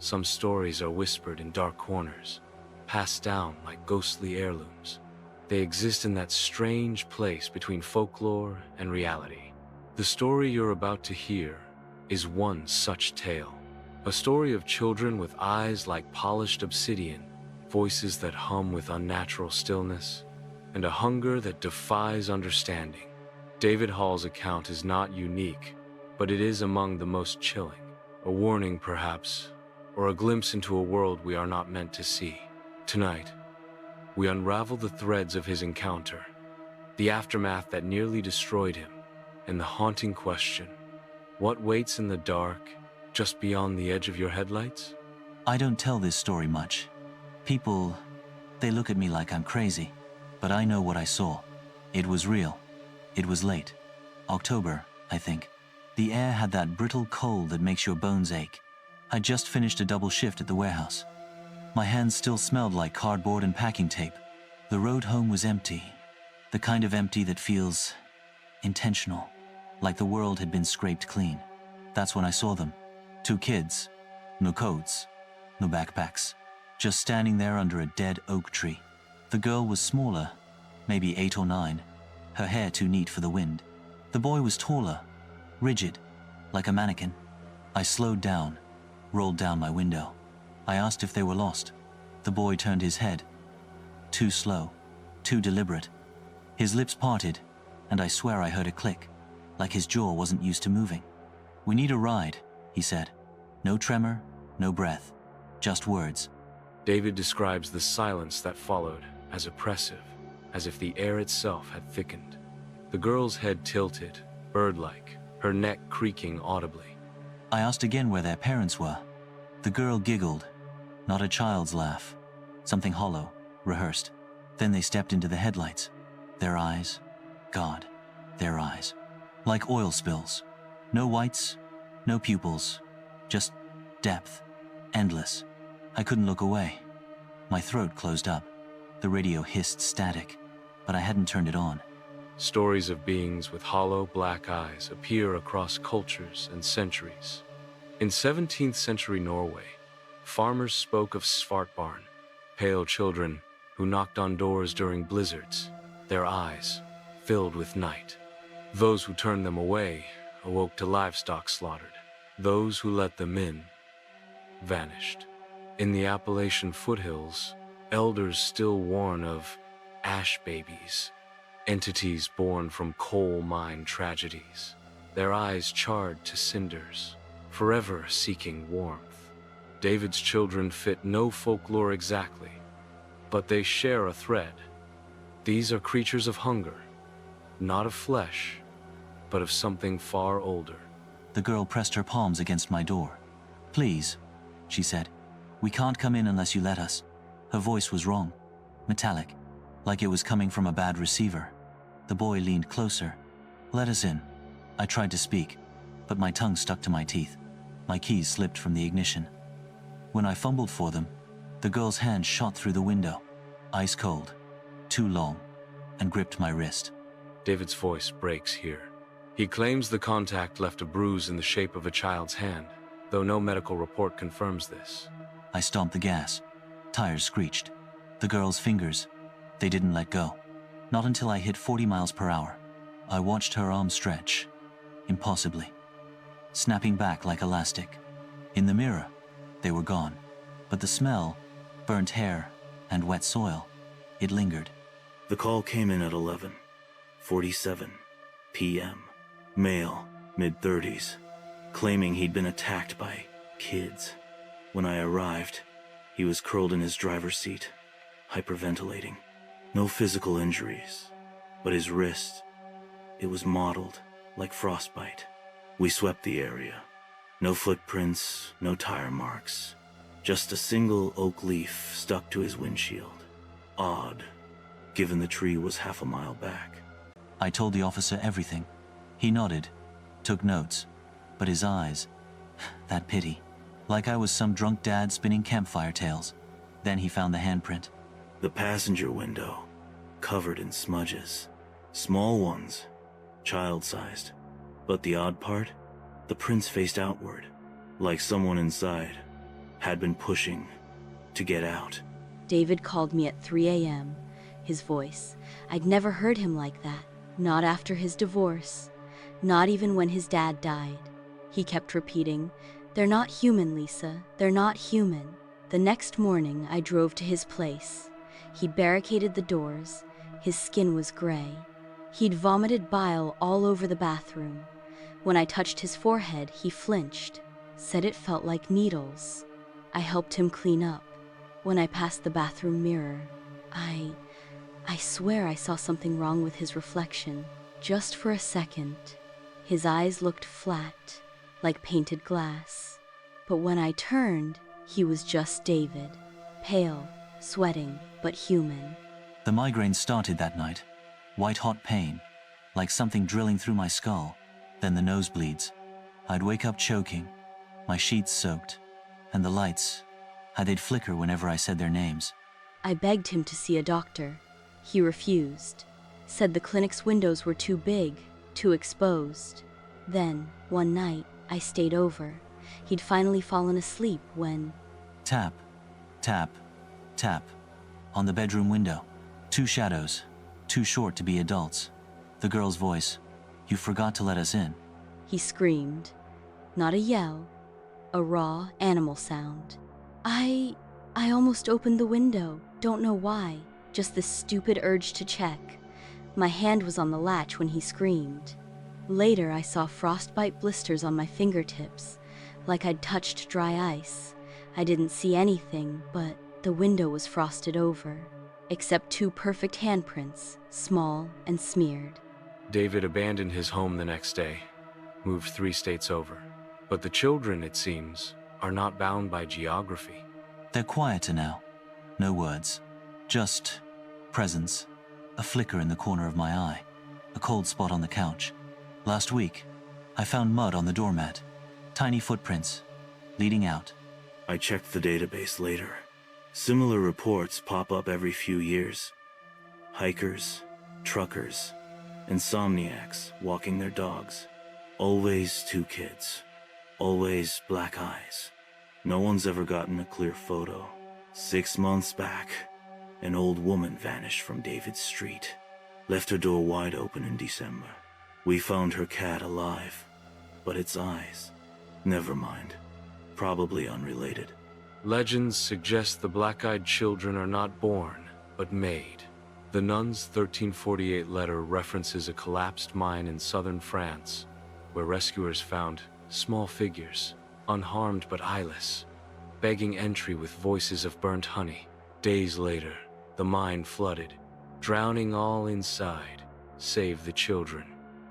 Some stories are whispered in dark corners, passed down like ghostly heirlooms. They exist in that strange place between folklore and reality. The story you're about to hear is one such tale. A story of children with eyes like polished obsidian, voices that hum with unnatural stillness, and a hunger that defies understanding. David Hall's account is not unique, but it is among the most chilling. A warning, perhaps, or a glimpse into a world we are not meant to see. Tonight, we unravel the threads of his encounter, the aftermath that nearly destroyed him, and the haunting question, what waits in the dark, just beyond the edge of your headlights? I don't tell this story much. People, they look at me like I'm crazy, but I know what I saw. It was real. It was late. October, I think. The air had that brittle cold that makes your bones ache. I'd just finished a double shift at the warehouse. My hands still smelled like cardboard and packing tape. The road home was empty. The kind of empty that feels intentional, like the world had been scraped clean. That's when I saw them. 2 kids. No coats, no backpacks. Just standing there under a dead oak tree. The girl was smaller, maybe 8 or 9, her hair too neat for the wind. The boy was taller, rigid, like a mannequin. I slowed down, rolled down my window. I asked if they were lost. The boy turned his head. Too slow, too deliberate. His lips parted, and I swear I heard a click, like his jaw wasn't used to moving. "We need a ride," he said. No tremor, no breath, just words. David describes the silence that followed as oppressive, as if the air itself had thickened. The girl's head tilted, bird-like, her neck creaking audibly. I asked again where their parents were. The girl giggled, not a child's laugh, something hollow, rehearsed. Then they stepped into the headlights. Their eyes, God, their eyes, like oil spills. No whites, no pupils, just depth, endless. I couldn't look away. My throat closed up. The radio hissed static, but I hadn't turned it on. Stories of beings with hollow black eyes appear across cultures and centuries. In 17th century Norway, farmers spoke of svartbarn, pale children who knocked on doors during blizzards, their eyes filled with night. Those who turned them away awoke to livestock slaughtered. Those who let them in vanished. In the Appalachian foothills, elders still warn of ash babies, entities born from coal mine tragedies, their eyes charred to cinders, forever seeking warmth. David's children fit no folklore exactly, but they share a thread. These are creatures of hunger, not of flesh, but of something far older. The girl pressed her palms against my door. "Please," she said. "We can't come in unless you let us." Her voice was wrong, metallic, like it was coming from a bad receiver. The boy leaned closer. "Let us in." I tried to speak, but my tongue stuck to my teeth. My keys slipped from the ignition. When I fumbled for them, the girl's hand shot through the window, ice cold, too long, and gripped my wrist. David's voice breaks here. He claims the contact left a bruise in the shape of a child's hand, though no medical report confirms this. I stomped the gas. Tires screeched. The girl's fingers, they didn't let go. Not until I hit 40 miles per hour. I watched her arm stretch, impossibly, snapping back like elastic. In the mirror, they were gone. But the smell, burnt hair, and wet soil, it lingered. The call came in at 11:47 p.m. Male, mid-30s, claiming he'd been attacked by kids. When I arrived, he was curled in his driver's seat, hyperventilating. No physical injuries, but his wrist, it was mottled like frostbite. We swept the area. No footprints, no tire marks. Just a single oak leaf stuck to his windshield. Odd, given the tree was half a mile back. I told the officer everything. He nodded, took notes, but his eyes, that pity, like I was some drunk dad spinning campfire tales. Then he found the handprint. The passenger window, covered in smudges. Small ones, child-sized. But the odd part? The prints faced outward, like someone inside had been pushing to get out. David called me at 3 a.m. His voice, I'd never heard him like that. Not after his divorce. Not even when his dad died. He kept repeating, "They're not human, Lisa. They're not human." The next morning, I drove to his place. He'd barricaded the doors. His skin was gray. He'd vomited bile all over the bathroom. When I touched his forehead, he flinched, said it felt like needles. I helped him clean up. When I passed the bathroom mirror, I swear I saw something wrong with his reflection, just for a second. His eyes looked flat, like painted glass. But when I turned, he was just David, pale, sweating, but human. The migraine started that night. White-hot pain, like something drilling through my skull. Then the nosebleeds. I'd wake up choking, my sheets soaked, and the lights, how they'd flicker whenever I said their names. I begged him to see a doctor. He refused, said the clinic's windows were too big, too exposed. Then, one night, I stayed over. He'd finally fallen asleep when... Tap, tap, tap, on the bedroom window. 2 shadows, too short to be adults. The girl's voice, "You forgot to let us in." He screamed. Not a yell, a raw animal sound. I almost opened the window, don't know why, just this stupid urge to check. My hand was on the latch when he screamed. Later, I saw frostbite blisters on my fingertips, like I'd touched dry ice. I didn't see anything, but the window was frosted over, except 2 perfect handprints, small and smeared. David abandoned his home the next day, moved 3 states over. But the children, it seems, are not bound by geography. They're quieter now. No words. Just presence. A flicker in the corner of my eye. A cold spot on the couch. Last week, I found mud on the doormat. Tiny footprints, leading out. I checked the database later. Similar reports pop up every few years. Hikers, truckers, insomniacs walking their dogs. Always 2 kids. Always black eyes. No one's ever gotten a clear photo. 6 months back, an old woman vanished from David's street. Left her door wide open in December. We found her cat alive, but its eyes, never mind. Probably unrelated. Legends suggest the black-eyed children are not born, but made. The nun's 1348 letter references a collapsed mine in southern France, where rescuers found small figures, unharmed but eyeless, begging entry with voices of burnt honey. Days later, the mine flooded, drowning all inside, save the children.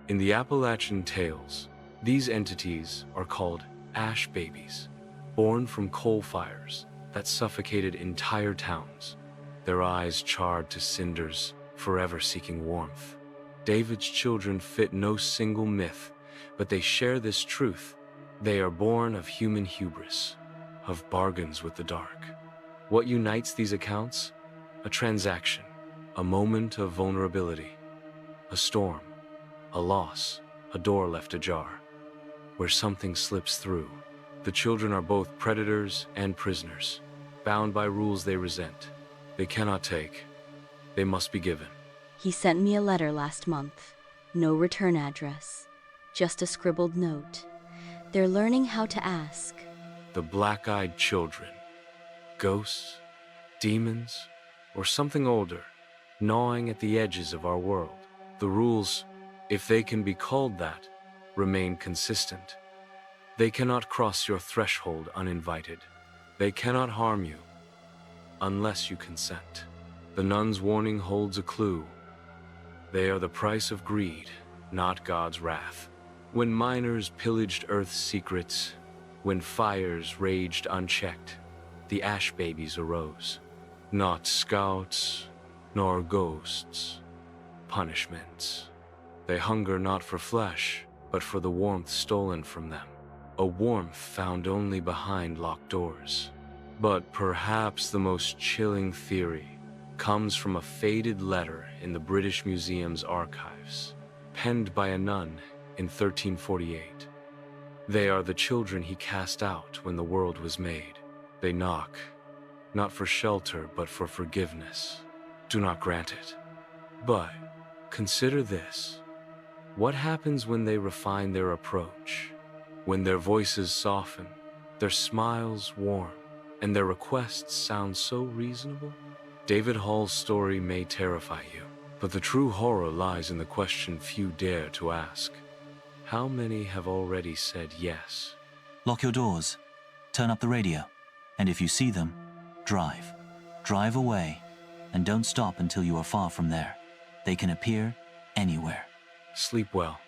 In the Appalachian tales, these entities are called ash babies, born from coal fires that suffocated entire towns, their eyes charred to cinders, forever seeking warmth. David's children fit no single myth, but they share this truth. They are born of human hubris, of bargains with the dark. What unites these accounts? A transaction, a moment of vulnerability, a storm, a loss, a door left ajar, where something slips through. The children are both predators and prisoners, bound by rules they resent. They cannot take. They must be given. He sent me a letter last month. No return address. Just a scribbled note. They're learning how to ask. The black-eyed children. Ghosts, demons, or something older, gnawing at the edges of our world. The rules, if they can be called that, remain consistent. They cannot cross your threshold uninvited. They cannot harm you, unless you consent. The nun's warning holds a clue. They are the price of greed, not God's wrath. When miners pillaged Earth's secrets, when fires raged unchecked, the ash babies arose. Not scouts, nor ghosts, punishments. They hunger not for flesh, but for the warmth stolen from them. A warmth found only behind locked doors. But perhaps the most chilling theory comes from a faded letter in the British Museum's archives, penned by a nun in 1348. They are the children he cast out when the world was made. They knock, not for shelter, but for forgiveness. Do not grant it. But consider this. What happens when they refine their approach? When their voices soften, their smiles warm, and their requests sound so reasonable? David Hall's story may terrify you, but the true horror lies in the question few dare to ask. How many have already said yes? Lock your doors, turn up the radio, and if you see them, drive. Drive away, and don't stop until you are far from there. They can appear anywhere. Sleep well.